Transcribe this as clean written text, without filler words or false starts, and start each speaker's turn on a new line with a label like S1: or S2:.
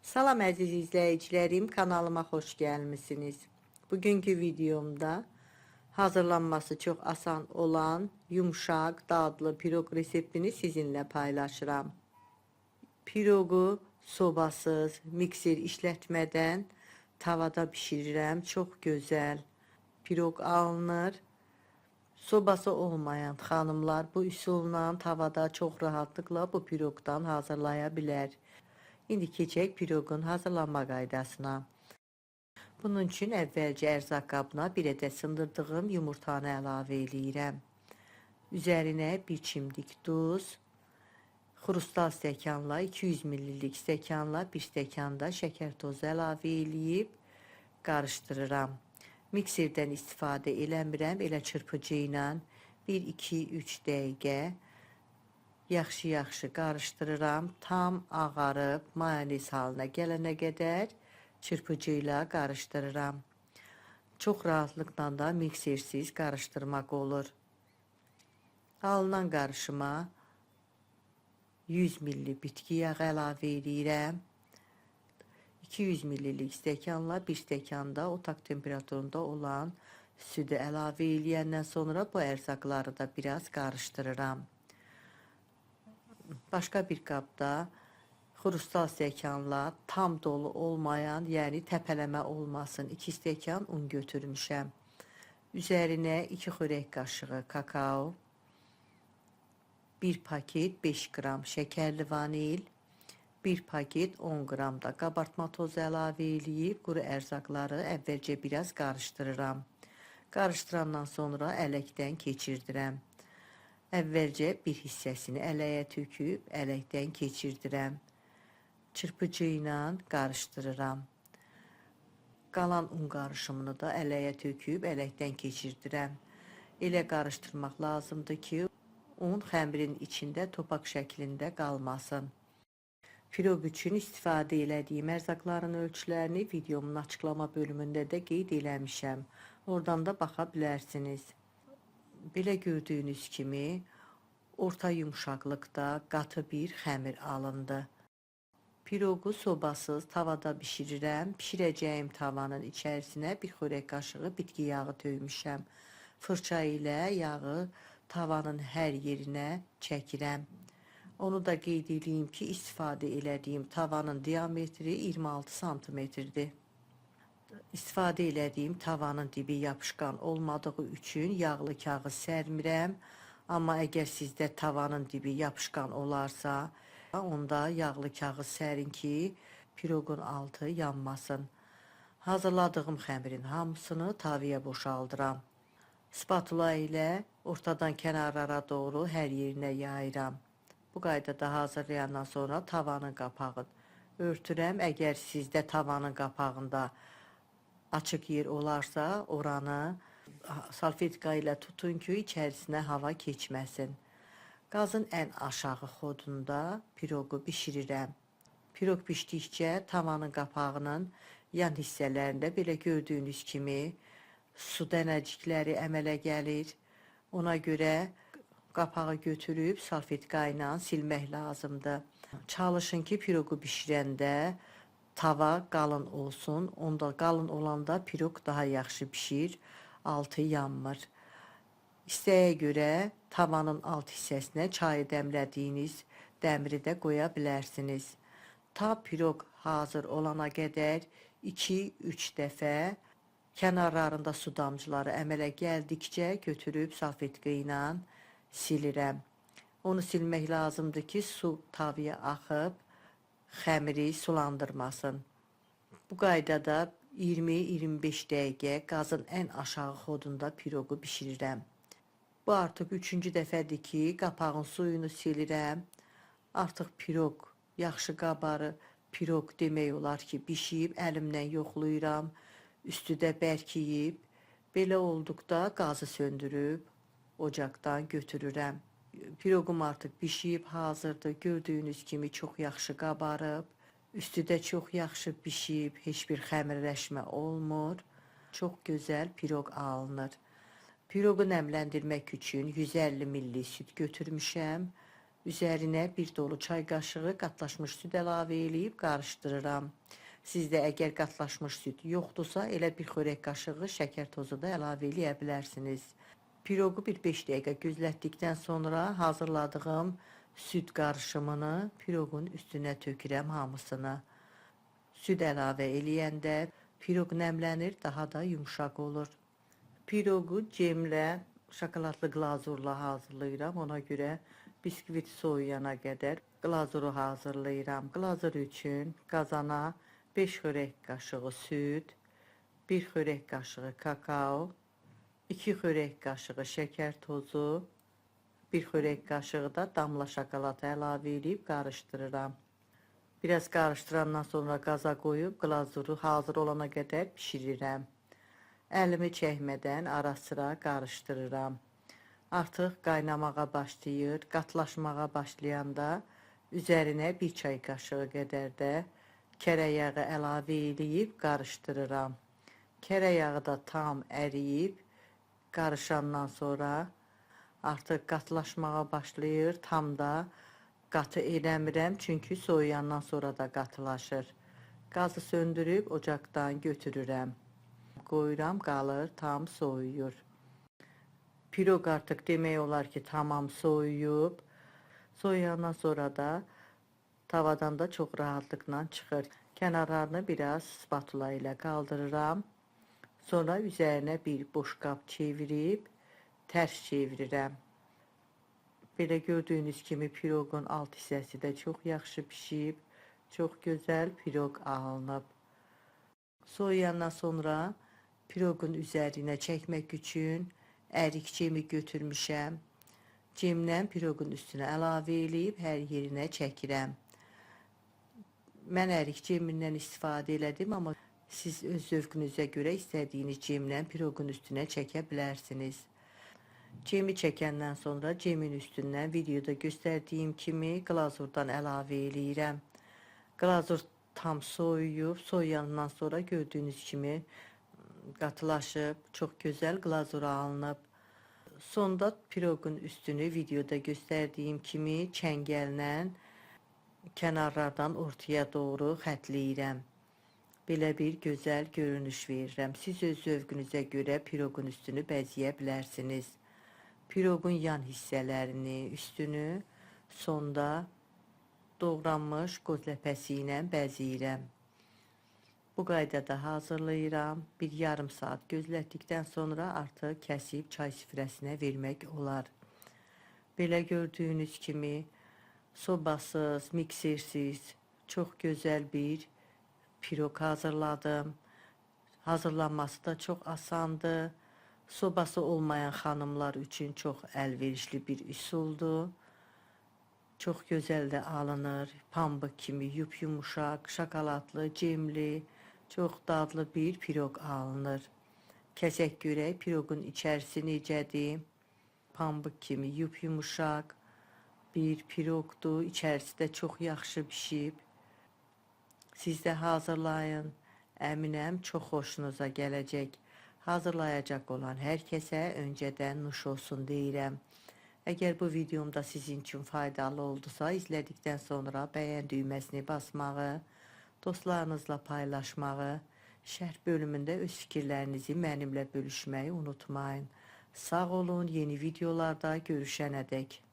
S1: Salam əziz izləyicilərim, kanalıma xoş gəlmisiniz. Bugünkü videomda hazırlanması çox asan olan yumşaq, dadlı piroq reseptini sizinlə paylaşıram. Piroqu sobasız, mikser işlətmədən tavada bişirirəm. Çox gözəl piroq alınır. Sobası olmayan xanımlar bu üsulla tavada çox rahatlıqla bu piroqdan hazırlaya bilər. İndi keçək piroqun hazırlanma qaydasına. Bunun üçün əvvəlcə ərzaq qabına bir ədəd sındırdığım yumurtanı əlavə eləyirəm. Üzərinə bir çimdik duz, xrustal stəkanla 200 ml stəkanla bir stəkanda şəkər tozu əlavə eləyib qarışdırıram. Mikserdən istifadə eləmirəm, elə çırpıcı ilə 1-2-3 dəqiqə yaxşı qarışdırıram. Tam ağarıb mayonez halına gələnə qədər çırpıcı ilə qarışdırıram. Çox rahatlıqla da miksersiz qarışdırmaq olur. Alınan qarışıma 100 ml bitki yağı əlavə edirəm. 200 ml stəkanla bir stəkanda otaq temperaturunda olan südü əlavə eləyəndən sonra bu ərzaqları da biraz qarışdırıram. Başqa bir qabda xrustal stəkanla tam dolu olmayan, yəni təpələmə olmasın, 2 stəkan un götürmüşəm. Üzərinə 2 xörək qaşığı kakao, 1 paket 5 qram şəkərli vanil, 1 paket 10 qram da qabartma tozu əlavə eləyib quru ərzaqları əvvəlcə biraz qarışdırıram. Qarışdırandan sonra ələkdən keçirdirəm. Əvvəlcə bir hissəsini ələyə töküb ələkdən keçirdirəm. Çırpıcı ilə qarışdırıram. Qalan un qarışımını da ələyə töküb ələkdən keçirdirəm. Elə qarışdırmaq lazımdır ki, un xəmirin içində topak şəklində qalmasın. Piroq üçün istifadə elədiyim ərzaqların ölçülərini videomun açıqlama bölümündə də qeyd eləmişəm. Oradan da baxa bilərsiniz. Belə gördüyünüz kimi orta yumşaqlıqda qatı bir xəmir alındı. Piroqu sobasız tavada bişirirəm. Bişirəcəyim tavanın içərisinə bir xörək qaşığı bitki yağı töymüşəm. Fırça ilə yağı tavanın hər yerinə çəkirəm. Onu da qeyd edeyim ki, istifadə elədiyim tavanın diametri 26 santimetrdir. İstifadə elədiyim tavanın dibi yapışqan olmadığı üçün yağlı kağız sərmirəm. Amma əgər sizdə tavanın dibi yapışqan olarsa, onda yağlı kağız sərin ki, piroqun altı yanmasın. Hazırladığım xəmirin hamısını tavaya boşaldıram. Spatula ilə ortadan kənarlara doğru hər yerinə yayıram. Bu qaydada hazırlayandan sonra tavanın qapağını örtürəm. Əgər sizdə tavanın qapağında açıq yer olarsa, oranı salfetka ilə tutun ki, içərisinə hava keçməsin. Qazın ən aşağı xodunda piroqu bişirirəm. Piroq bişdikcə tavanın qapağının yan hissələrində belə gördüyünüz kimi su dənəcikləri əmələ gəlir. Ona görə qapağı götürüb salfetka ilə silmək lazımdır. Çalışın ki, piroqu bişirəndə tava qalın olsun. Onda qalın olanda piroq daha yaxşı bişir, altı yanmır. İstəyə görə tavanın alt hissəsinə çayı dəmlədiyiniz dəmiri də qoya bilərsiniz. Ta piroq hazır olana qədər 2-3 dəfə kənarlarında su damcıları əmələ gəldikcə götürüb salfetka ilə silirəm. Onu silmək lazımdır ki, su tavaya axıb xəmiri sulandırmasın. Bu qaydada 20-25 dəqiqə qazın ən aşağı xodunda piroqu bişirirəm. Bu artıq 3-cü dəfədir ki, qapağın suyunu silirəm. Artıq piroq yaxşı qabarı, piroq demək olar ki, bişib, əlimlə yoxlayıram. Üstü də bərkiyib. Belə olduqda qazı söndürüb ocaqdan götürürəm. Piroqum artıq bişib, hazırdır. Gördüyünüz kimi çox yaxşı qabarıb. Üstü də çox yaxşı bişib, heç bir xəmirləşmə olmur. Çox gözəl piroq alınır. Piroqu nəmləndirmək üçün 150 ml süd götürmüşəm. Üzərinə bir dolu çay qaşığı qatlaşmış süd əlavə eləyib qarışdırıram. Sizdə əgər qatlaşmış süd yoxdursa, elə bir xörək qaşığı şəkər tozu da əlavə eləyə bilərsiniz. Piroqu bir 5 dəqiqə gözlətdikdən sonra hazırladığım süd qarışımını piroqun üstünə tökürəm hamısını. Süd əlavə eləyəndə piroq nəmlənir, daha da yumşaq olur. Piroqu cemlə, şokoladlı glazurla hazırlayıram. Ona görə biskvit soyuyana qədər glazuru hazırlayıram. Glazur üçün qazana 5 xörək qaşığı süd, 1 xörək qaşığı kakao, 2 xörək qaşığı şəkər tozu, 1 xörək qaşığı da damla şokolad əlavə edib qarışdırıram. Biraz qarışdırandan sonra qaza qoyub glazuru hazır olana qədər bişirirəm. Əlimi çəkmədən ara sıra qarışdırıram. Artıq qaynamağa başlayır. Qatlaşmağa başlayanda üzərinə 1 çay qaşığı qədər də kərə yağı əlavə edib qarışdırıram. Kərə yağı da tam əriyib qarışandan sonra artıq qatlaşmağa başlayır. Tam da qatı eləmirəm, çünki soyuyandan sonra da qatılaşır. Qazı söndürüb ocaqdan götürürəm. Qoyuram, qalır, tam soyuyur. Piroq artıq demək olar ki, tamam soyuyub. Soyuyandan sonra da tavadan da çox rahatlıqla çıxır. Kənarlarını biraz spatula ilə qaldırıram. Sonra üzərinə bir boş qab çevirib tərs çevirirəm. Belə gördüyünüz kimi piroqun alt hissəsi də çox yaxşı pişib. Çox gözəl piroq alınıb. Soyuyandan sonra piroqun üzərinə çəkmək üçün ərik cemi götürmüşəm. Cemlə piroqun üstünə əlavə eləyib hər yerinə çəkirəm. Mən ərik cemindən istifadə elədim, amma siz öz zövqünüzə görə istədiyiniz cemlə piroqun üstünə çəkə bilərsiniz. Cemi çəkəndən sonra cemin üstündən videoda göstərdiyim kimi glazurdan əlavə eləyirəm. Glazur tam soyuyub, soyuyandan sonra gördüyünüz kimi qatılaşıb, çox gözəl glazur alınıb. Sonda piroqun üstünü videoda göstərdiyim kimi çəngəllə kənarlardan ortaya doğru xətləyirəm. Belə bir gözəl görünüş verirəm. Siz öz zövqünüzə görə piroqun üstünü bəzəyə bilərsiniz. Piroqun yan hissələrini, üstünü sonda doğranmış qoz ləpəsi ilə bəzəyirəm. Bu qaydada hazırlayıram. Bir yarım saat gözlətdikdən sonra artıq kəsib çay süfrəsinə vermək olar. Belə gördüyünüz kimi sobasız, miksersiz, çox gözəl bir piroq hazırladım. Hazırlanması da çox asandır. Sobası olmayan xanımlar üçün çox əlverişli bir üsuldur. Çox gözəl də alınır. Pambıq kimi yumuşaq, şokoladlı, cemli, çox dadlı bir piroq alınır. Kəsək görək piroqun içərisi necədir? Pambıq kimi yumuşaq bir piroqdur. İçərisi də çox yaxşı pişib. Siz də hazırlayın. Əminəm çox xoşunuza gələcək. Hazırlayacaq olan hər kəsə öncədən nuş olsun deyirəm. Əgər bu videomda sizin üçün faydalı oldusa, izlədikdən sonra bəyən düyməsini basmağı, dostlarınızla paylaşmağı, şərh bölümündə öz fikirlərinizi mənimlə bölüşməyi unutmayın. Sağ olun, yeni videolarda görüşənədək.